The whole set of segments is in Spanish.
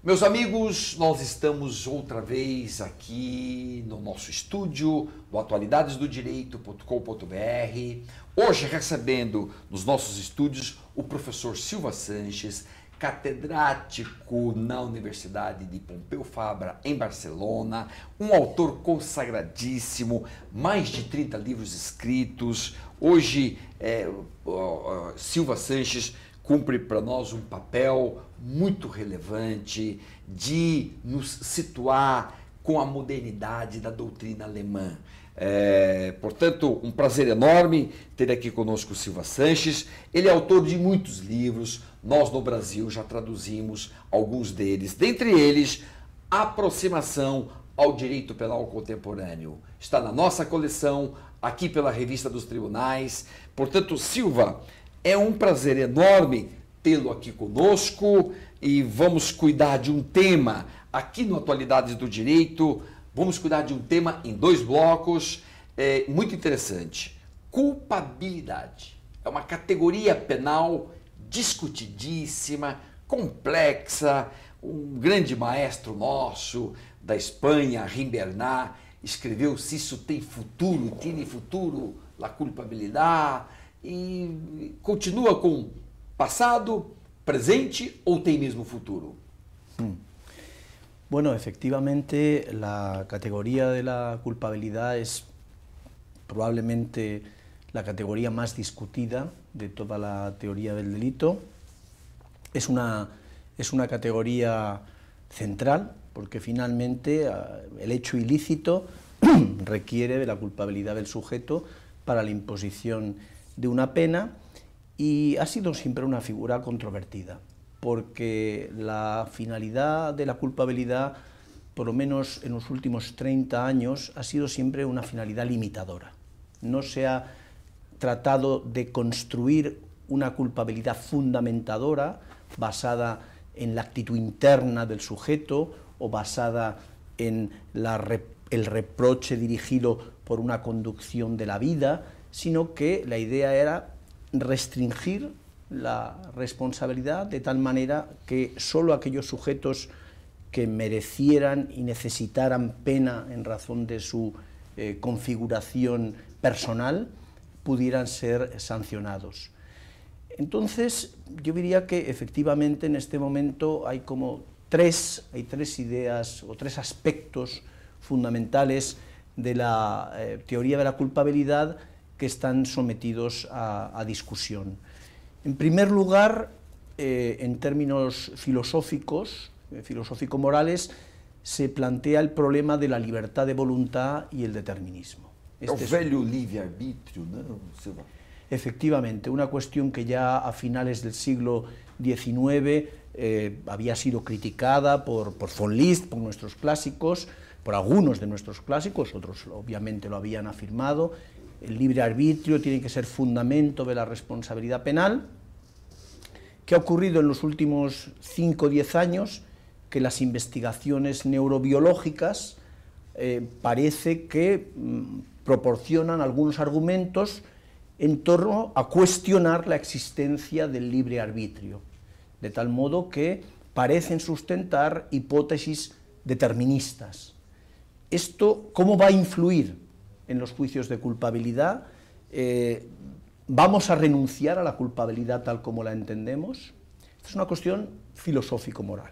Meus amigos, nós estamos outra vez aqui no nosso estúdio do atualidadesdodireito.com.br. Hoje recebendo nos nossos estúdios o professor Silva Sanches, catedrático na Universidade de Pompeu Fabra, em Barcelona, um autor consagradíssimo, mais de 30 livros escritos. Hoje, Silva Sanches cumpre para nós um papel muito relevante de nos situar com a modernidade da doutrina alemã. Portanto, um prazer enorme ter aqui conosco o Silva Sanches. Ele é autor de muitos livros, nós no Brasil já traduzimos alguns deles, dentre eles, Aproximação ao Direito Penal Contemporâneo. Está na nossa coleção, aqui pela Revista dos Tribunais. Portanto, Silva, é um prazer enorme tê-lo aqui conosco e vamos cuidar de um tema aqui no Atualidades do Direito. Vamos cuidar de um tema em dois blocos, muito interessante. Culpabilidade. É uma categoria penal discutidíssima, complexa. Um grande maestro nosso da Espanha, Rimbernat, escreveu Se isso tem futuro, tiene futuro, la culpabilidade, e continua com passado, presente ou tem mesmo futuro? Bueno, efectivamente, la categoría de la culpabilidad es probablemente la categoría más discutida de toda la teoría del delito. Es una categoría central, porque finalmente el hecho ilícito requiere de la culpabilidad del sujeto para la imposición de una pena, y ha sido siempre una figura controvertida, porque la finalidad de la culpabilidad, por lo menos en los últimos 30 años, ha sido siempre una finalidad limitadora. No se ha tratado de construir una culpabilidad fundamentadora basada en la actitud interna del sujeto o basada en el reproche dirigido por una conducción de la vida, sino que la idea era restringir la responsabilidad de tal manera que solo aquellos sujetos que merecieran y necesitaran pena en razón de su configuración personal pudieran ser sancionados. Entonces, yo diría que efectivamente en este momento hay tres ideas o tres aspectos fundamentales de la teoría de la culpabilidad que están sometidos a discusión. En primer lugar, en términos filosóficos, filosófico-morales, se plantea el problema de la libertad de voluntad y el determinismo. El velho livre-arbítrio, ¿no? Efectivamente, una cuestión que ya a finales del siglo XIX había sido criticada por von List, por nuestros clásicos, por algunos de nuestros clásicos, otros obviamente lo habían afirmado. El libre arbitrio tiene que ser fundamento de la responsabilidad penal. ¿Qué ha ocurrido en los últimos 5 o 10 años? Que las investigaciones neurobiológicas parece que proporcionan algunos argumentos en torno a cuestionar la existencia del libre arbitrio, de tal modo que parecen sustentar hipótesis deterministas. ¿Esto cómo va a influir en los juicios de culpabilidad? ¿Vamos a renunciar a la culpabilidad tal como la entendemos? Es una cuestión filosófico-moral,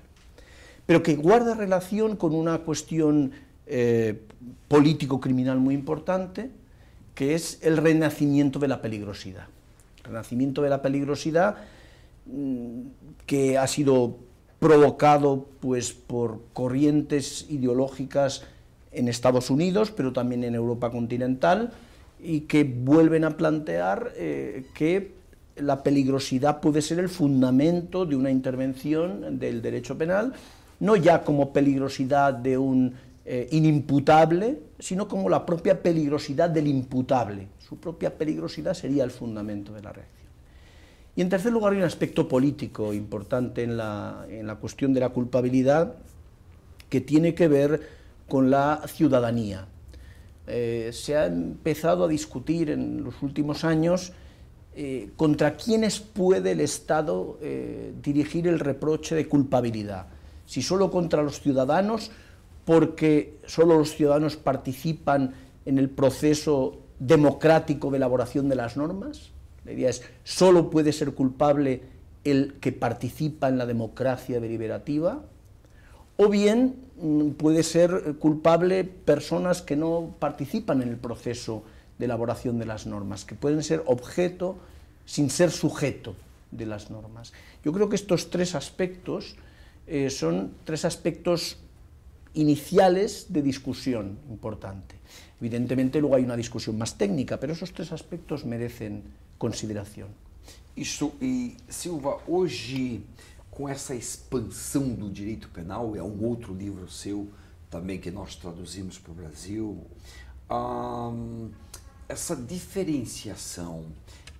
pero que guarda relación con una cuestión político-criminal muy importante, que es el renacimiento de la peligrosidad. El renacimiento de la peligrosidad que ha sido provocado pues, por corrientes ideológicas en Estados Unidos, pero también en Europa continental, y que vuelven a plantear que la peligrosidad puede ser el fundamento de una intervención del derecho penal, no ya como peligrosidad de un inimputable, sino como la propia peligrosidad del imputable. Su propia peligrosidad sería el fundamento de la reacción. Y en tercer lugar hay un aspecto político importante en la cuestión de la culpabilidad, que tiene que ver con la ciudadanía. Se ha empezado a discutir en los últimos años contra quiénes puede el Estado dirigir el reproche de culpabilidad. Si solo contra los ciudadanos, porque solo los ciudadanos participan en el proceso democrático de elaboración de las normas. La idea es, solo puede ser culpable el que participa en la democracia deliberativa, o bien puede ser culpable personas que no participan en el proceso de elaboración de las normas, que pueden ser objeto sin ser sujeto de las normas. Yo creo que estos tres aspectos son tres aspectos iniciales de discusión importante. Evidentemente luego hay una discusión más técnica, pero esos tres aspectos merecen consideración. Isso, e Silva, hoje, com essa expansão do direito penal, é um outro livro seu também que nós traduzimos para o Brasil, essa diferenciação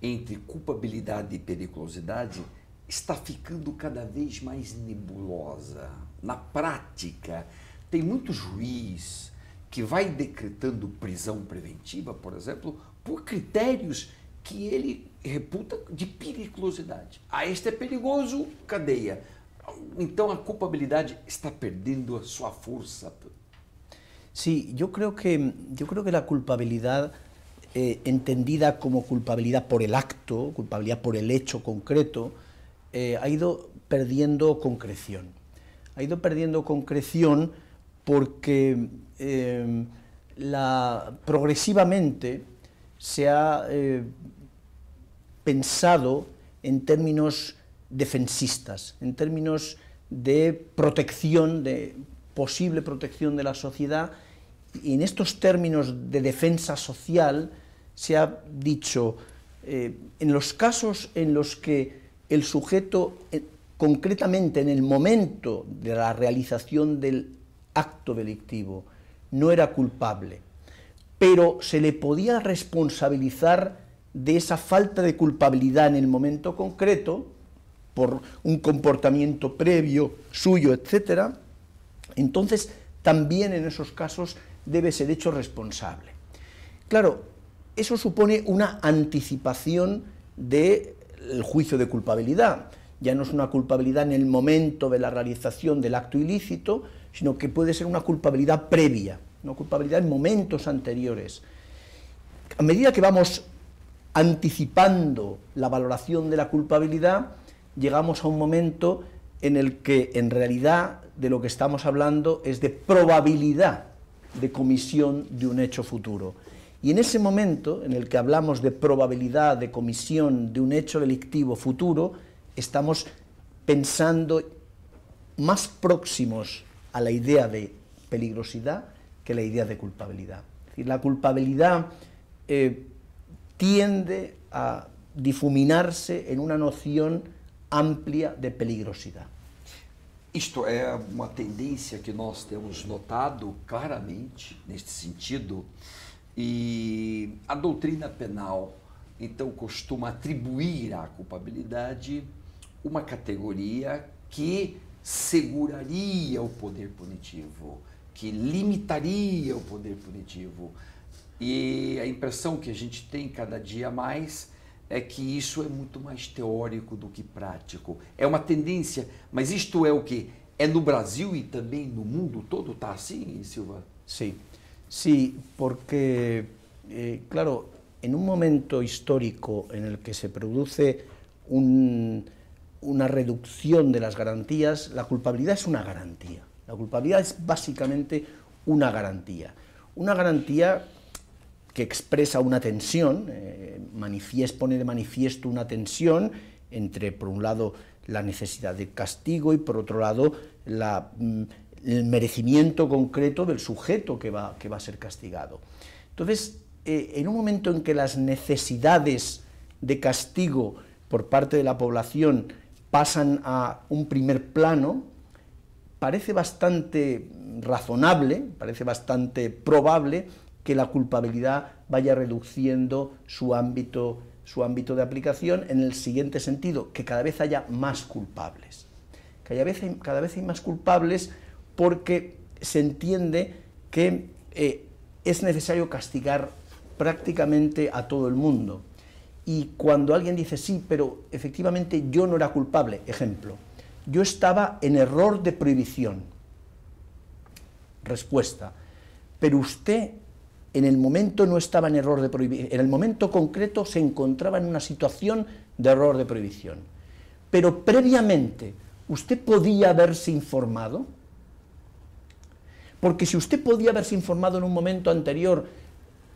entre culpabilidade e periculosidade está ficando cada vez mais nebulosa. Na prática, tem muito juiz que vai decretando prisão preventiva, por exemplo, por critérios que ele reputa de periculosidade. Ah, este é perigoso, cadeia. Então a culpabilidade está perdendo a sua força. Sí, yo creo que la culpabilidad, entendida como culpabilidad por el acto, culpabilidad por el hecho concreto, ha ido perdiendo concreción. Ha ido perdiendo concreción porque progresivamente se ha pensado en términos defensistas, en términos de protección, de posible protección de la sociedad, y en estos términos de defensa social se ha dicho, en los casos en los que el sujeto, concretamente en el momento de la realización del acto delictivo, no era culpable, pero se le podía responsabilizar de esa falta de culpabilidad en el momento concreto, por un comportamiento previo suyo, etc., entonces también en esos casos debe ser hecho responsable. Claro, eso supone una anticipación del juicio de culpabilidad. Ya no es una culpabilidad en el momento de la realización del acto ilícito, sino que puede ser una culpabilidad previa, una culpabilidad en momentos anteriores. A medida que vamos anticipando la valoración de la culpabilidad, llegamos a un momento en el que en realidad de lo que estamos hablando es de probabilidad de comisión de un hecho futuro. Y en ese momento en el que hablamos de probabilidad de comisión de un hecho delictivo futuro, estamos pensando más próximos a la idea de peligrosidad que la idea de culpabilidad. Es decir, la culpabilidad tiende a difuminarse en una noción amplia de peligrosidad. Isto é uma tendência que nós temos notado claramente neste sentido, e a doutrina penal então costuma atribuir à culpabilidade uma categoria que seguraria o poder punitivo, que limitaria o poder punitivo. E a impressão que a gente tem cada dia mais é que isso é muito mais teórico do que prático. É uma tendência, mas isto é o quê? É no Brasil e também no mundo todo? Está assim, Silva? Sí, sí, porque, claro, en un momento histórico en el que se produce una reducción de las garantías, la culpabilidad es una garantía. La culpabilidad es básicamente una garantía. Una garantía que expresa una tensión, pone de manifiesto una tensión entre, por un lado, la necesidad de castigo y, por otro lado, el merecimiento concreto del sujeto que va a ser castigado. Entonces, en un momento en que las necesidades de castigo por parte de la población pasan a un primer plano, parece bastante razonable, parece bastante probable que la culpabilidad vaya reduciendo su ámbito de aplicación en el siguiente sentido, que cada vez haya más culpables. Cada vez hay más culpables porque se entiende que es necesario castigar prácticamente a todo el mundo. Y cuando alguien dice, sí, pero efectivamente yo no era culpable, ejemplo, yo estaba en error de prohibición. Respuesta, pero usted en el momento no estaba en error de prohibición, en el momento concreto se encontraba en una situación de error de prohibición. Pero previamente, ¿usted podía haberse informado? Porque si usted podía haberse informado en un momento anterior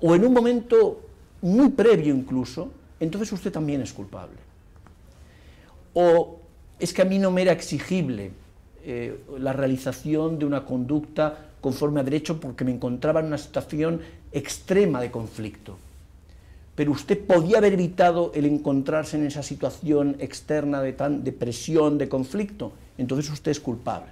o en un momento muy previo incluso, entonces usted también es culpable. O es que a mí no me era exigible la realización de una conducta conforme a derecho porque me encontraba en una situación extrema de conflicto. Pero usted podía haber evitado el encontrarse en esa situación externa de presión, de conflicto, entonces usted es culpable.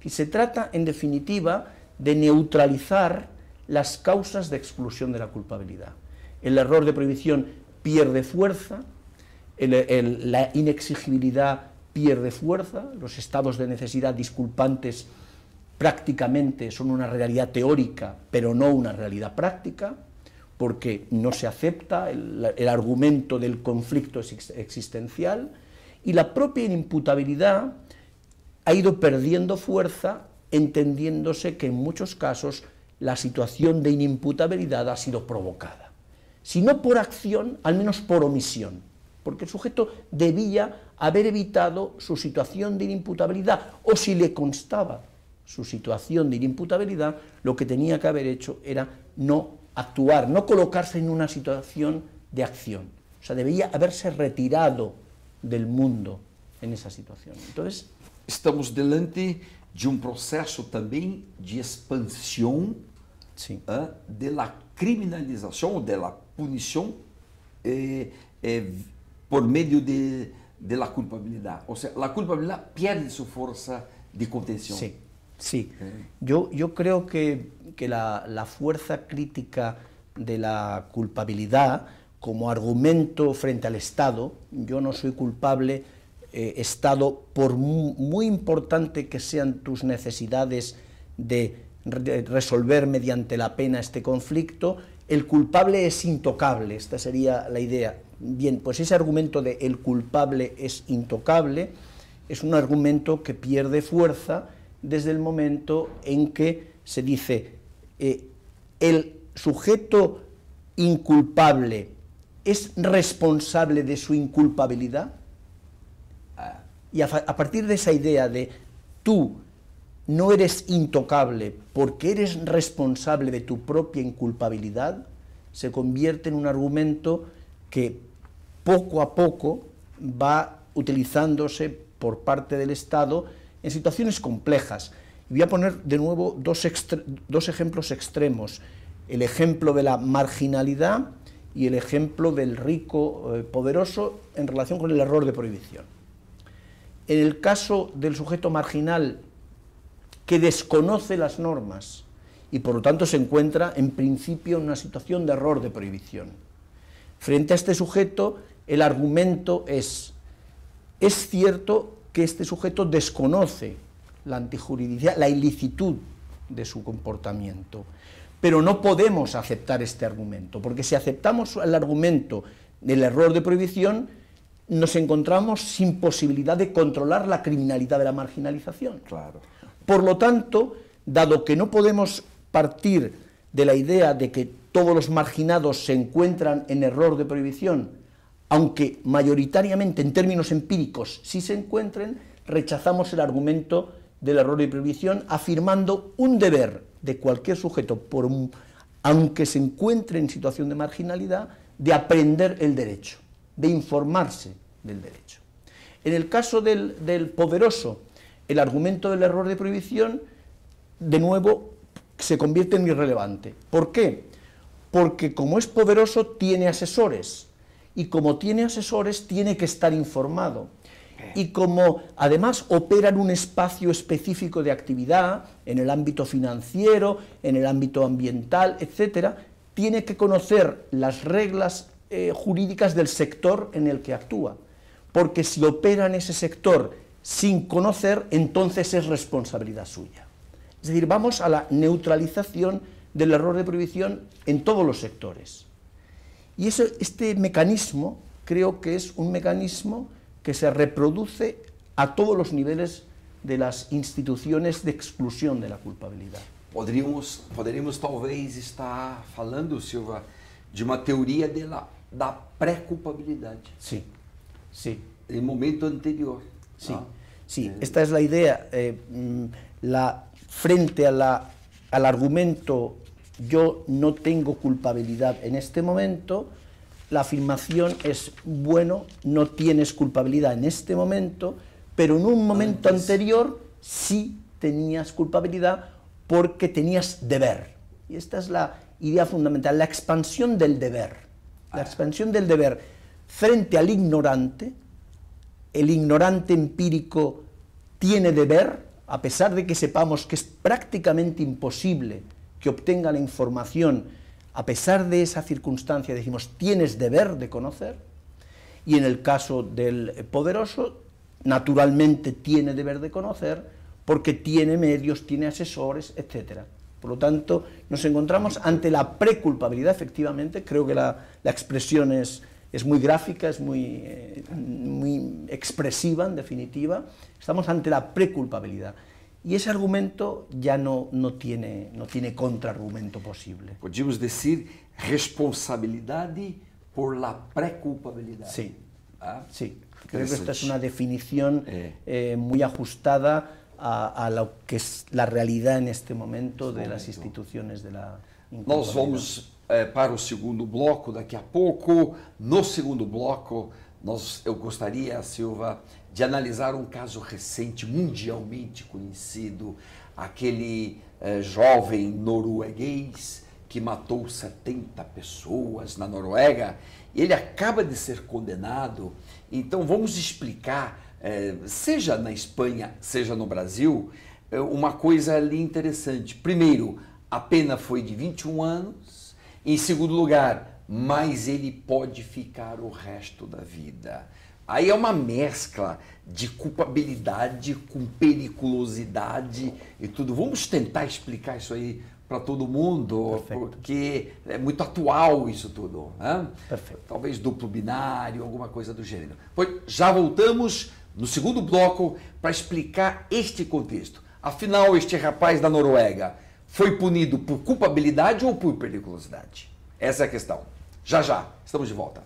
Y se trata, en definitiva, de neutralizar las causas de exclusión de la culpabilidad. El error de prohibición pierde fuerza, la inexigibilidad pierde fuerza, los estados de necesidad disculpantes prácticamente son una realidad teórica, pero no una realidad práctica, porque no se acepta el argumento del conflicto existencial, y la propia inimputabilidad ha ido perdiendo fuerza, entendiéndose que en muchos casos la situación de inimputabilidad ha sido provocada. Si no por acción, al menos por omisión, porque el sujeto debía haber evitado su situación de inimputabilidad, o si le constaba su situación de inimputabilidad, lo que tenía que haber hecho era no actuar, no colocarse en una situación de acción. O sea, debía haberse retirado del mundo en esa situación. Entonces, estamos delante de um processo também de expansão de la criminalização, de la punição por meio de la culpabilidad. O sea, la culpabilidad pierde su fuerza de contención. Sí, sí. Yo creo que la fuerza crítica de la culpabilidad como argumento frente al Estado, yo no soy culpable, Estado, por muy importante que sean tus necesidades de resolver mediante la pena este conflicto, el culpable es intocable, esta sería la idea. Bien, pues ese argumento de el culpable es intocable es un argumento que pierde fuerza desde el momento en que se dice el sujeto inculpable es responsable de su inculpabilidad. Y a partir de esa idea de tú no eres intocable porque eres responsable de tu propia inculpabilidad, se convierte en un argumento que poco a poco va utilizándose por parte del Estado en situaciones complejas. Voy a poner de nuevo dos ejemplos extremos, el ejemplo de la marginalidad y el ejemplo del rico poderoso en relación con el error de prohibición. En el caso del sujeto marginal que desconoce las normas y por lo tanto se encuentra en principio en una situación de error de prohibición. Frente a este sujeto el argumento es cierto que este sujeto desconoce la antijuridicidad, la ilicitud de su comportamiento, pero no podemos aceptar este argumento, porque si aceptamos el argumento del error de prohibición, nos encontramos sin posibilidad de controlar la criminalidad de la marginalización. Claro. Por lo tanto, dado que no podemos partir de la idea de que todos los marginados se encuentran en error de prohibición, aunque mayoritariamente en términos empíricos sí se encuentren, rechazamos el argumento del error de prohibición afirmando un deber de cualquier sujeto, aunque se encuentre en situación de marginalidad, de aprender el derecho, de informarse del derecho. En el caso del poderoso, el argumento del error de prohibición, de nuevo, se convierte en irrelevante. ¿Por qué? Porque como es poderoso, tiene asesores, y como tiene asesores, tiene que estar informado. Y como además opera en un espacio específico de actividad, en el ámbito financiero, en el ámbito ambiental, etc., tiene que conocer las reglas jurídicas del sector en el que actúa, porque si opera en ese sector sin conocer, entonces es responsabilidad suya. Es decir, vamos a la neutralización del error de prohibición en todos los sectores. Y este mecanismo creo que es un mecanismo que se reproduce a todos los niveles de las instituciones de exclusión de la culpabilidad. Poderíamos talvez estar falando, Silva, de uma teoria da pré-culpabilidade. Sí, sí. Em momento anterior. Sí, sí. Esta es la idea. Frente al argumento yo no tengo culpabilidad en este momento, la afirmación es, bueno, no tienes culpabilidad en este momento, pero en un momento anterior sí tenías culpabilidad porque tenías deber. Y esta es la idea fundamental, la expansión del deber. La expansión del deber frente al ignorante. El ignorante empírico tiene deber, a pesar de que sepamos que es prácticamente imposible que obtenga la información, a pesar de esa circunstancia decimos, tienes deber de conocer, y en el caso del poderoso, naturalmente tiene deber de conocer, porque tiene medios, tiene asesores, etc. Por lo tanto, nos encontramos ante la preculpabilidad, efectivamente, creo que la expresión es muy gráfica, es muy expresiva, en definitiva, estamos ante la preculpabilidad. Y ese argumento ya no tiene contraargumento posible. Podemos decir responsabilidad por la preculpabilidad. Sí, sí. Creo que esta es una definición muy ajustada a lo que es la realidad en este momento de las instituciones de la inculpabilidad. Nós vamos para o segundo bloco daqui a pouco. No segundo bloco, eu gostaria, Silva, de analisar um caso recente, mundialmente conhecido, aquele jovem norueguês que matou 70 pessoas na Noruega, e ele acaba de ser condenado. Então vamos explicar, seja na Espanha, seja no Brasil, uma coisa ali interessante. Primeiro, a pena foi de 21 anos. Em segundo lugar, mas ele pode ficar o resto da vida. Aí é uma mescla de culpabilidade com periculosidade e tudo. Vamos tentar explicar isso aí para todo mundo, perfeito, porque é muito atual isso tudo. Né? Perfeito. Talvez duplo binário, alguma coisa do gênero. Pois já voltamos no segundo bloco para explicar este contexto. Afinal, este rapaz da Noruega foi punido por culpabilidade ou por periculosidade? Essa é a questão. Já, estamos de volta.